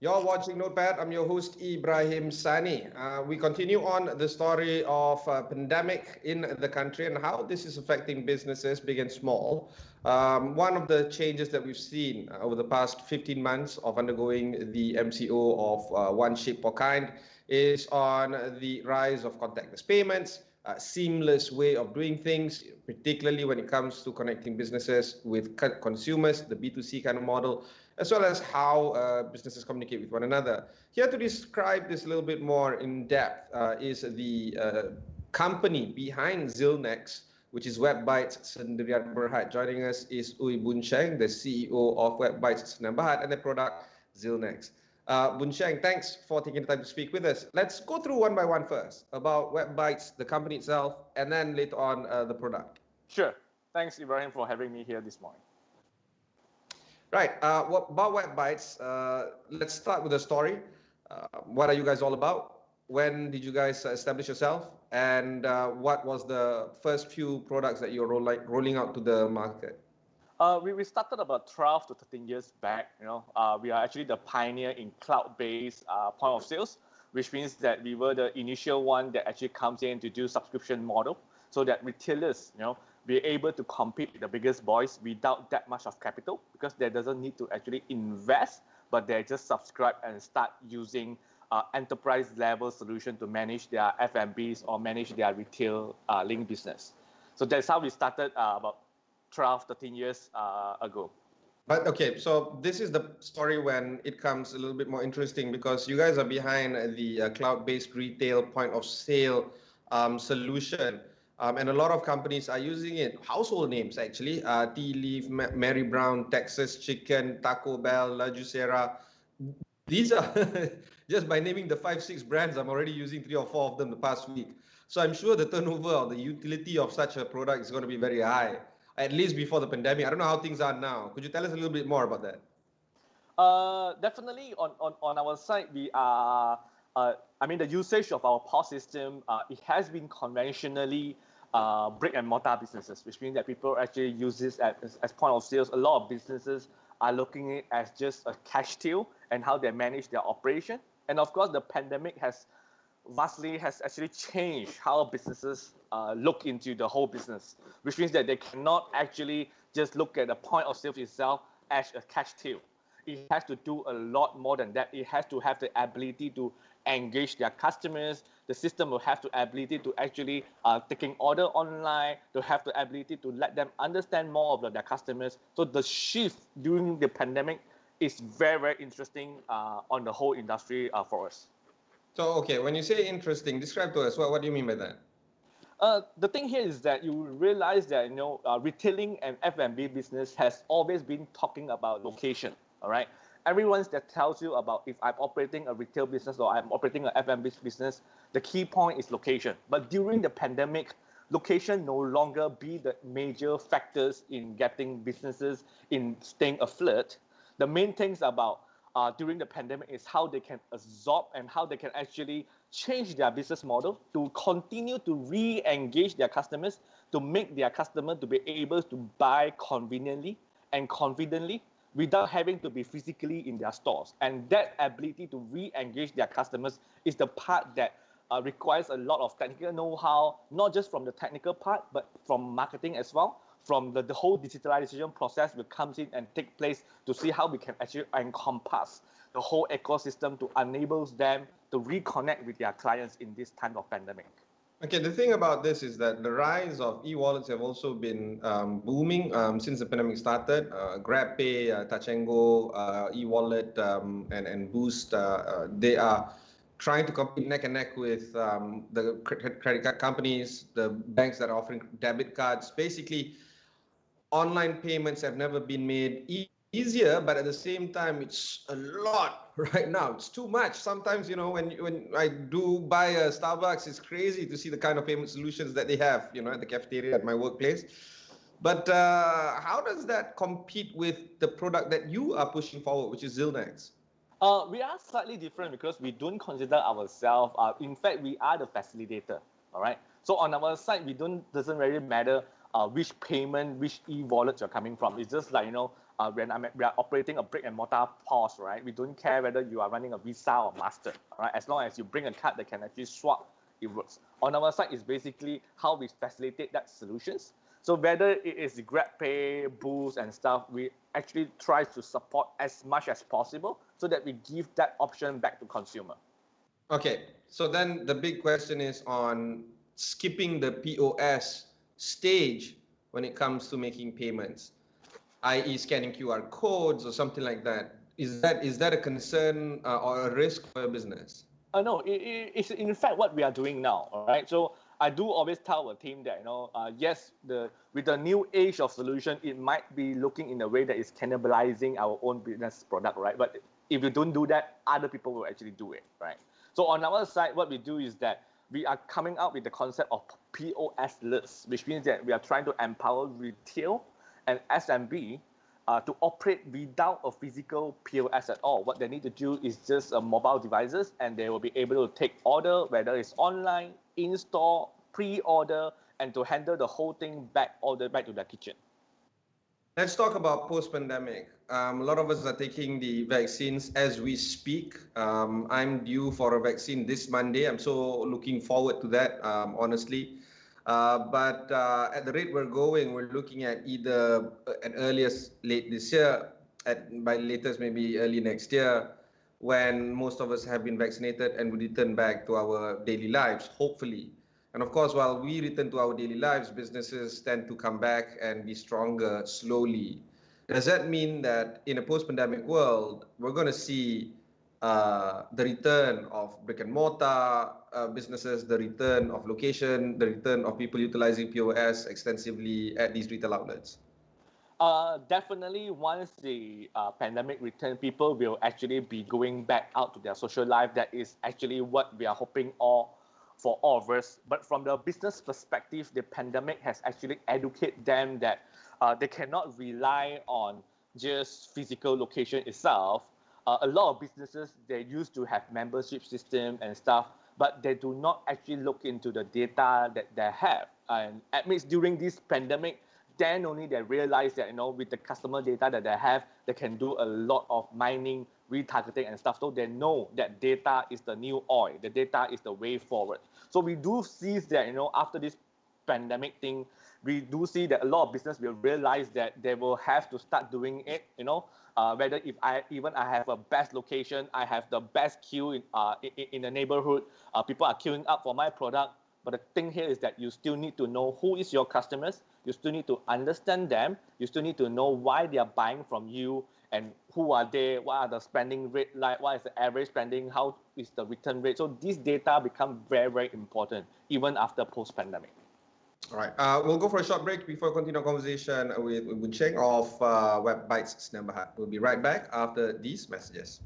You're watching Notepad. I'm your host, Ibrahim Sani. We continue on the story of pandemic in the country and how this is affecting businesses, big and small. One of the changes that we've seen over the past 15 months of undergoing the MCO of One Ship or Kind is on the rise of contactless payments, seamless way of doing things, particularly when it comes to connecting businesses with consumers, the B2C kind of model, as well as how businesses communicate with one another. Here to describe this a little bit more in depth is the company behind Xilnex, which is Webbites Sendirian Berhad. Joining us is Ui Boon Cheng, the CEO of Webbites Sendirian Berhad, and the product Xilnex. Boon Cheng, thanks for taking the time to speak with us. Let's go through one by one first about Webbites, the company itself, and then later on the product. Sure. Thanks, Ibrahim, for having me here this morning. Right. About Webbites, let's start with the story. What are you guys all about? When did you guys establish yourself? And what was the first few products that you're rolling out to the market? We started about 12 to 13 years back. We are actually the pioneer in cloud-based point of sales, which means that we were the initial one that actually comes in to do subscription model, so that retailers, be able to compete with the biggest boys without that much of capital, because they doesn't need to actually invest, but they just subscribe and start using enterprise level solution to manage their F&Bs or manage their retail link business. So that's how we started about 12, 13 years ago. But okay, so this is the story when it comes a little bit more interesting, because you guys are behind the cloud-based retail point of sale solution. And a lot of companies are using it. Household names, actually. Tealive, Marrybrown, Texas Chicken, Taco Bell, Juiceria. These are, just by naming the 5-6 brands, I'm already using 3 or 4 of them the past week. So I'm sure the turnover or the utility of such a product is going to be very high, at least before the pandemic. I don't know how things are now. Could you tell us a little bit more about that? Definitely on our side, we are, the usage of our POS system, it has been conventionally brick and mortar businesses, which means that people actually use this as point of sales. A lot of businesses are looking at it as just a cash till and how they manage their operation. And of course, the pandemic has actually changed how businesses look into the whole business, which means that they cannot actually just look at the point of sales itself as a cash till. It has to do a lot more than that. It has to have the ability to engage their customers. The system will have the ability to actually taking order online, to have the ability to let them understand more of their customers. So the shift during the pandemic is very, very interesting on the whole industry for us. So, okay, when you say interesting, describe to us, what do you mean by that? The thing here is that you realize that retailing and F&B business has always been talking about location. All right. Everyone that tells you about if I'm operating a retail business or I'm operating an F&B business, the key point is location. But during the pandemic, location no longer be the major factors in getting businesses in staying afloat. The main things about during the pandemic is how they can absorb and how they can actually change their business model to continue to re-engage their customers, to make their customer to be able to buy conveniently and confidently, without having to be physically in their stores. And that ability to re-engage their customers is the part that requires a lot of technical know-how, not just from the technical part, but from marketing as well. From the whole digitalization process will comes in and take place to see how we can actually encompass the whole ecosystem to enable them to reconnect with their clients in this time of pandemic. Okay, the thing about this is that the rise of e-wallets have also been booming since the pandemic started. GrabPay, Touch and Go, e-wallet, and Boost, they are trying to compete neck and neck with the credit card companies, the banks that are offering debit cards. Basically, online payments have never been made easier, but at the same time, it's a lot right now. It's too much. Sometimes, when I do buy a Starbucks, it's crazy to see the kind of payment solutions that they have, at the cafeteria at my workplace. But how does that compete with the product that you are pushing forward, which is Xilnex? We are slightly different because we don't consider ourselves, in fact, we are the facilitator, all right? So on our side, doesn't really matter which payment, which e-wallet you're coming from. It's just like, we are operating a brick and mortar POS, right? We don't care whether you are running a Visa or Master, right? As long as you bring a card that can actually swap, it works. On our side is basically how we facilitate that solutions. So whether it is the GrabPay, Boost and stuff, we actually try to support as much as possible so that we give that option back to consumer. Okay, so then the big question is on skipping the POS stage when it comes to making payments, i.e. scanning QR codes or something like that. Is that a concern or a risk for your business? No, it's in fact what we are doing now, all right? So I do always tell our team that, yes, with the new age of solution, it might be looking in a way that is cannibalizing our own business product, right? But if you don't do that, other people will actually do it, right? So on our side, what we do is that we are coming out with the concept of POS lists, which means that we are trying to empower retail and SMB to operate without a physical POS at all. What they need to do is just mobile devices, and they will be able to take order, whether it's online, in-store, pre-order, and to handle the whole thing all the way back to their kitchen. Let's talk about post-pandemic. A lot of us are taking the vaccines as we speak. I'm due for a vaccine this Monday. I'm so looking forward to that, honestly. But at the rate we're going, we're looking at either at earliest late this year, by latest maybe early next year, when most of us have been vaccinated and we return back to our daily lives, hopefully. And of course, while we return to our daily lives, businesses tend to come back and be stronger slowly. Does that mean that in a post-pandemic world, we're going to see the return of brick and mortar businesses, the return of location, the return of people utilizing POS extensively at these retail outlets? Definitely, once the pandemic returns, people will actually be going back out to their social life. That is actually what we are hoping for all of us. But from the business perspective, the pandemic has actually educated them that they cannot rely on just physical location itself. A lot of businesses, they used to have membership system and stuff, but they do not actually look into the data that they have. And amidst during this pandemic, then only they realize that, with the customer data that they have, they can do a lot of mining, retargeting and stuff. So they know that data is the new oil. The data is the way forward. So we do see that, after this pandemic thing, we do see that a lot of business will realize that they will have to start doing it, whether if I have a best location, I have the best queue in the neighborhood, people are queuing up for my product. But the thing here is that you still need to know who is your customers. You still need to understand them. You still need to know why they are buying from you and who are they, what are the spending rate like, what is the average spending, how is the return rate. So these data become very, very important even after post-pandemic. All right. We'll go for a short break before we continue our conversation with Boon Cheng of Webbites Snapchat. We'll be right back after these messages.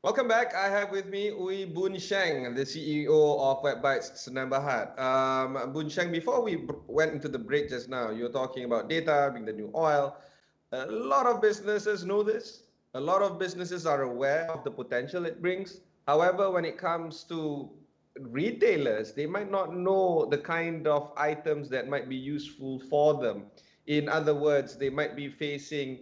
Welcome back. I have with me Boon Cheng, the CEO of Webbites Snapchat. Boon Cheng, before we went into the break just now, you were talking about data being the new oil. A lot of businesses know this. A lot of businesses are aware of the potential it brings. However, when it comes to retailers, they might not know the kind of items that might be useful for them. In other words, they might be facing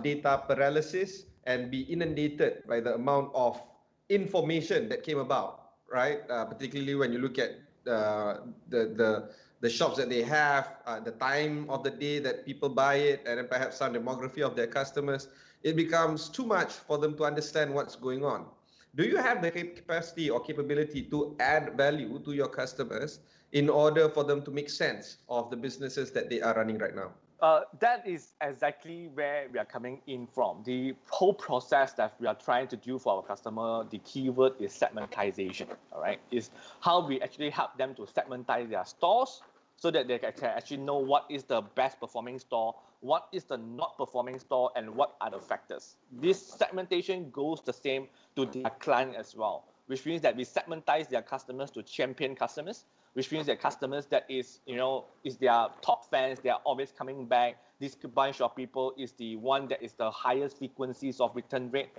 data paralysis and be inundated by the amount of information that came about, right? Particularly when you look at the shops that they have, the time of the day that people buy it, and then perhaps some demography of their customers, it becomes too much for them to understand what's going on. Do you have the capacity or capability to add value to your customers in order for them to make sense of the businesses that they are running right now? That is exactly where we are coming in from. The whole process that we are trying to do for our customer, the keyword is segmentization, all right? Is how we actually help them to segmentize their stores so that they can actually know what is the best performing store, what is the not performing store, and what are the factors. This segmentation goes the same to their client as well, which means that we segmentize their customers to champion customers. which means that customers that is their top fans, they are always coming back. This bunch of people is the one that is the highest frequencies of return rate,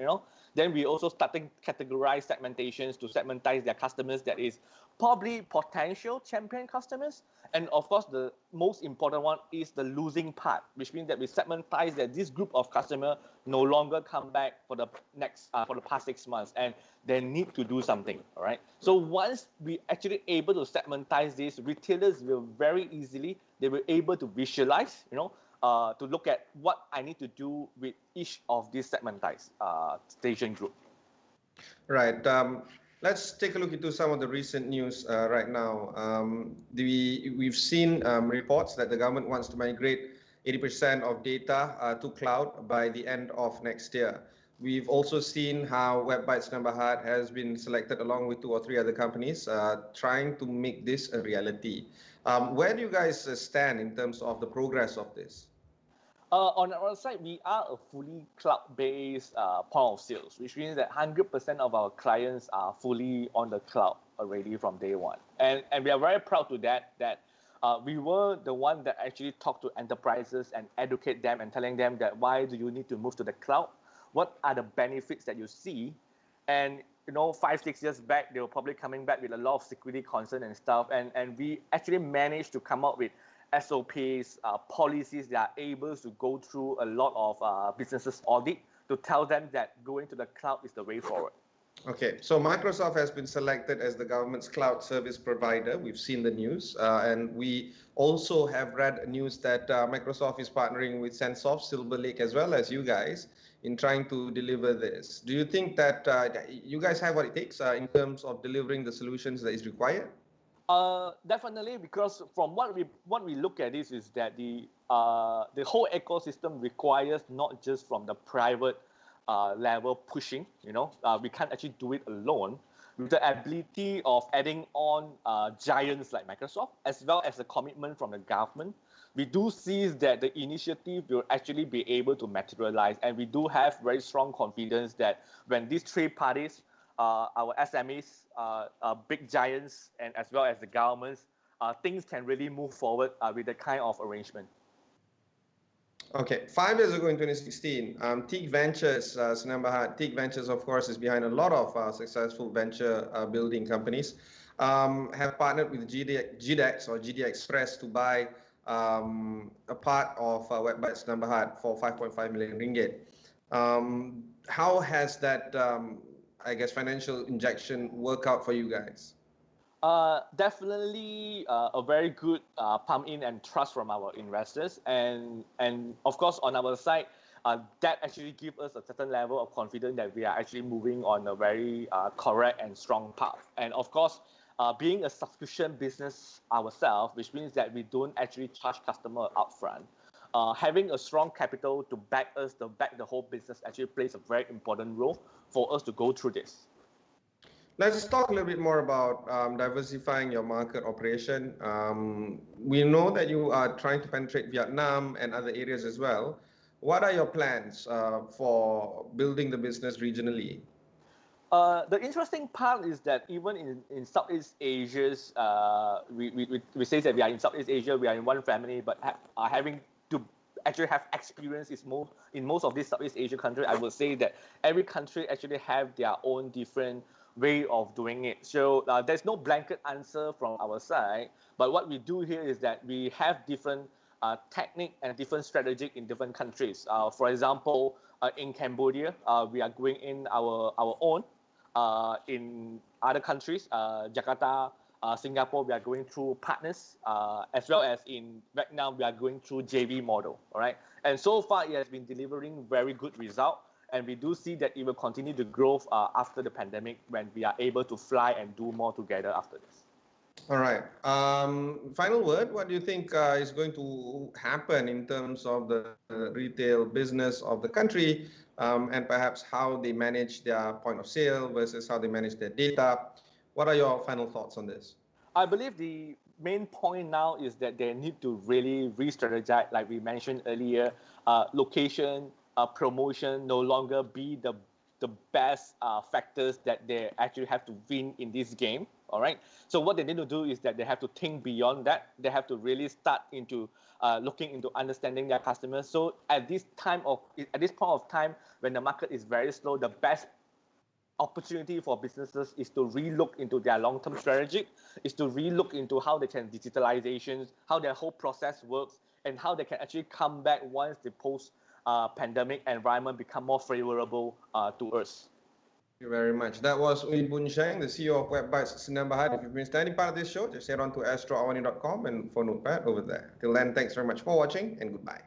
Then we also starting categorize segmentations to segmentize their customers that is probably potential champion customers. And of course, the most important one is the losing part, which means that we segmentize that this group of customer no longer come back for the past 6 months, and they need to do something. All right. So once we actually able to segmentize this, retailers will very easily they will able to visualize, to look at what I need to do with each of these segmentized station group. Right. Let's take a look into some of the recent news right now. We've seen reports that the government wants to migrate 80% of data to cloud by the end of next year. We've also seen how Webbites number Heart has been selected along with 2 or 3 other companies trying to make this a reality. Where do you guys stand in terms of the progress of this? On our side, we are a fully cloud-based point of sales, which means that 100% of our clients are fully on the cloud already from day one. And we are very proud to that we were the one that actually talked to enterprises and educate them and telling them that why do you need to move to the cloud? What are the benefits that you see? And 5-6 years back, they were probably coming back with a lot of security concern and stuff. And we actually managed to come up with SOPs, policies that are able to go through a lot of businesses audit to tell them that going to the cloud is the way forward. Okay, so Microsoft has been selected as the government's cloud service provider. We've seen the news, and we also have read news that Microsoft is partnering with Sensoft, Silver Lake, as well as you guys in trying to deliver this. Do you think that you guys have what it takes in terms of delivering the solutions that is required? Definitely, because from what we look at this is that the whole ecosystem requires not just from the private level pushing. We can't actually do it alone. With the ability of adding on giants like Microsoft, as well as the commitment from the government, we do see that the initiative will actually be able to materialize, and we do have very strong confidence that when these 3 parties, our SMEs, big giants, and as well as the governments, things can really move forward with that kind of arrangement. Okay, 5 years ago in 2016, Teak Ventures, Teak Ventures, of course, is behind a lot of successful venture building companies, have partnered with GDX or GD Express to buy a part of Webbites number Heart for 5.5 million ringgit. How has that financial injection work out for you guys? Definitely a very good pump in and trust from our investors, and of course on our side, that actually gives us a certain level of confidence that we are actually moving on a very correct and strong path. And of course, being a subscription business ourselves, which means that we don't actually charge customer upfront. Having a strong capital to back the whole business actually plays a very important role for us to go through this. Let's talk a little bit more about diversifying your market operation. We know that you are trying to penetrate Vietnam and other areas as well. What are your plans for building the business regionally? The interesting part is that even in Southeast Asia, we say that we are in Southeast Asia, we are in one family, but having to actually have experience in most of these Southeast Asian countries, I would say that every country actually have their own different way of doing it. So there's no blanket answer from our side, but what we do here is that we have different technique and different strategy in different countries. For example, in Cambodia, we are going in our own. In other countries, Jakarta, Singapore, we are going through partners, as well as in Vietnam, we are going through JV model. All right, and so far it has been delivering very good result. And we do see that it will continue to grow after the pandemic when we are able to fly and do more together after this. All right. Final word, what do you think is going to happen in terms of the retail business of the country and perhaps how they manage their point of sale versus how they manage their data? What are your final thoughts on this? I believe the main point now is that they need to really re-strategize, like we mentioned earlier, location, promotion no longer be the best factors that they actually have to win in this game. all right? So what they need to do is that they have to think beyond that. They have to really start into looking into understanding their customers. So at this point of time, when the market is very slow, the best opportunity for businesses is to relook into their long-term strategy, is to relook into how they can digitalization, how their whole process works, and how they can actually come back once the post-pandemic environment become more favorable to us. Thank you very much. That was Ui Boon Sheng, the CEO of Webbites Senang Bahar. If you've missed any part of this show, just head on to astroawani.com and for Notepad over there. Till then, thanks very much for watching and goodbye.